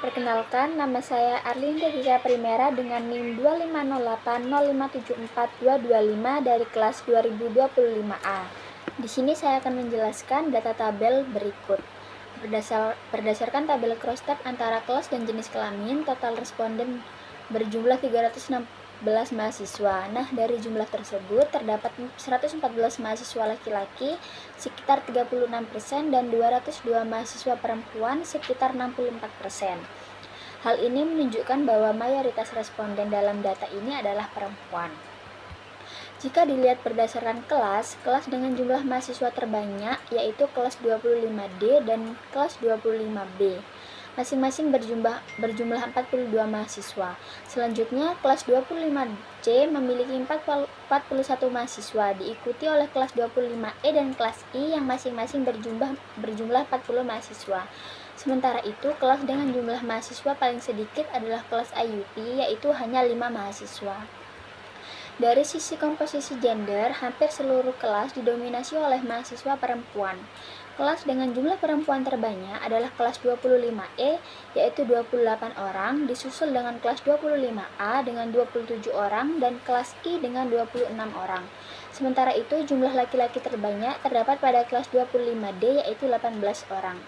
Perkenalkan, nama saya Arlinda Tika Primera dengan NIM 250805742225 dari kelas 2025A. Di sini saya akan menjelaskan data tabel berikut. Berdasarkan tabel cross-tab antara kelas dan jenis kelamin, total responden berjumlah 316 mahasiswa. Nah, dari jumlah tersebut terdapat 114 mahasiswa laki-laki sekitar 36% dan 202 mahasiswa perempuan sekitar 64%. Hal ini menunjukkan bahwa mayoritas responden dalam data ini adalah perempuan. Jika dilihat berdasarkan kelas dengan jumlah mahasiswa terbanyak yaitu kelas 25D dan kelas 25B. Masing-masing berjumlah 42 mahasiswa. Selanjutnya, kelas 25C memiliki 41 mahasiswa, diikuti oleh kelas 25E dan kelas I yang masing-masing berjumlah 40 mahasiswa. Sementara itu, kelas dengan jumlah mahasiswa paling sedikit adalah kelas IUP, yaitu hanya 5 mahasiswa. Dari sisi komposisi gender, hampir seluruh kelas didominasi oleh mahasiswa perempuan. Kelas dengan jumlah perempuan terbanyak adalah kelas 25E, yaitu 28 orang, disusul dengan kelas 25A dengan 27 orang, dan kelas I dengan 26 orang. Sementara itu, jumlah laki-laki terbanyak terdapat pada kelas 25D, yaitu 18 orang.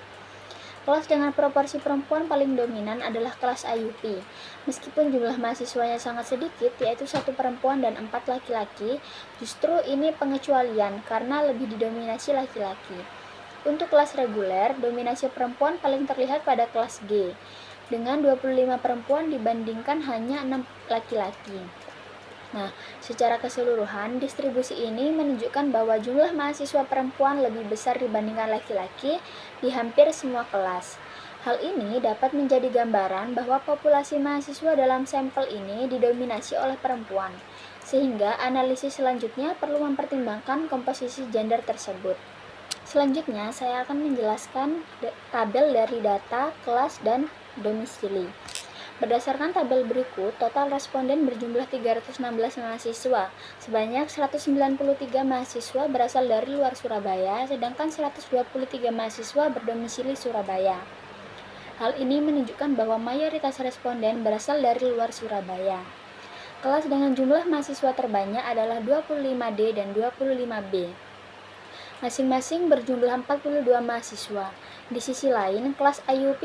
Kelas dengan proporsi perempuan paling dominan adalah kelas IUP. Meskipun jumlah mahasiswanya sangat sedikit, yaitu 1 perempuan dan 4 laki-laki, justru ini pengecualian karena lebih didominasi laki-laki. Untuk kelas reguler, dominasi perempuan paling terlihat pada kelas G, dengan 25 perempuan dibandingkan hanya 6 laki-laki. Nah, secara keseluruhan, distribusi ini menunjukkan bahwa jumlah mahasiswa perempuan lebih besar dibandingkan laki-laki di hampir semua kelas. Hal ini dapat menjadi gambaran bahwa populasi mahasiswa dalam sampel ini didominasi oleh perempuan, sehingga analisis selanjutnya perlu mempertimbangkan komposisi gender tersebut. Selanjutnya, saya akan menjelaskan tabel dari data, kelas, dan domisili. Berdasarkan tabel berikut, total responden berjumlah 316 mahasiswa. Sebanyak 193 mahasiswa berasal dari luar Surabaya, sedangkan 123 mahasiswa berdomisili Surabaya. Hal ini menunjukkan bahwa mayoritas responden berasal dari luar Surabaya. Kelas dengan jumlah mahasiswa terbanyak adalah 25D dan 25B. Masing-masing berjumlah 42 mahasiswa. Di sisi lain, kelas IUP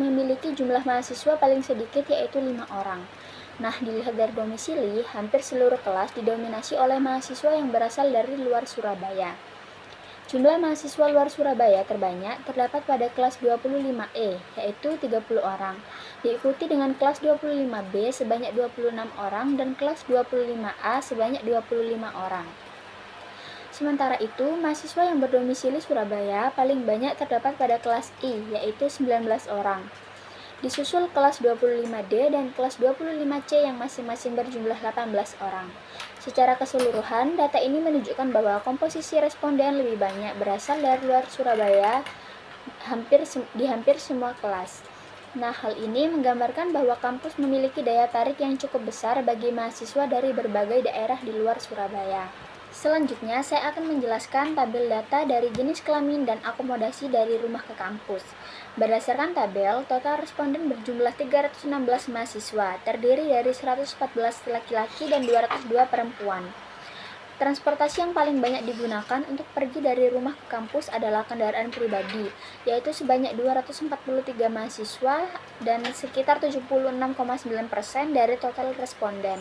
memiliki jumlah mahasiswa paling sedikit yaitu 5 orang. Nah, dilihat dari domisili, hampir seluruh kelas didominasi oleh mahasiswa yang berasal dari luar Surabaya. Jumlah mahasiswa luar Surabaya terbanyak terdapat pada kelas 25E, yaitu 30 orang. Diikuti dengan kelas 25B sebanyak 26 orang dan kelas 25A sebanyak 25 orang. Sementara itu, mahasiswa yang berdomisili Surabaya paling banyak terdapat pada kelas I, yaitu 19 orang. Disusul kelas 25D dan kelas 25C yang masing-masing berjumlah 18 orang. Secara keseluruhan, data ini menunjukkan bahwa komposisi responden lebih banyak berasal dari luar Surabaya di hampir semua kelas. Nah, hal ini menggambarkan bahwa kampus memiliki daya tarik yang cukup besar bagi mahasiswa dari berbagai daerah di luar Surabaya. Selanjutnya, saya akan menjelaskan tabel data dari jenis kelamin dan akomodasi dari rumah ke kampus. Berdasarkan tabel, total responden berjumlah 316 mahasiswa, terdiri dari 114 laki-laki dan 202 perempuan. Transportasi yang paling banyak digunakan untuk pergi dari rumah ke kampus adalah kendaraan pribadi, yaitu sebanyak 243 mahasiswa dan sekitar 76,9% dari total responden.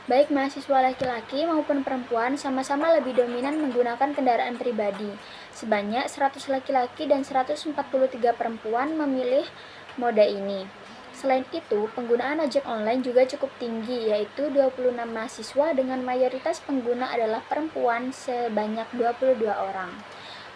Baik mahasiswa laki-laki maupun perempuan sama-sama lebih dominan menggunakan kendaraan pribadi. Sebanyak 100 laki-laki dan 143 perempuan memilih moda ini. Selain itu, penggunaan ojek online juga cukup tinggi, yaitu 26 mahasiswa dengan mayoritas pengguna adalah perempuan sebanyak 22 orang.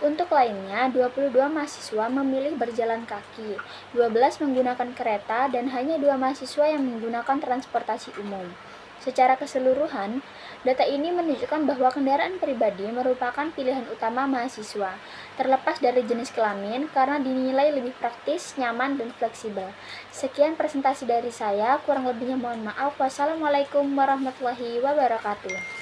Untuk lainnya, 22 mahasiswa memilih berjalan kaki, 12 menggunakan kereta, dan hanya 2 mahasiswa yang menggunakan transportasi umum. Secara keseluruhan, data ini menunjukkan bahwa kendaraan pribadi merupakan pilihan utama mahasiswa, terlepas dari jenis kelamin karena dinilai lebih praktis, nyaman, dan fleksibel. Sekian presentasi dari saya, kurang lebihnya mohon maaf. Wassalamualaikum warahmatullahi wabarakatuh.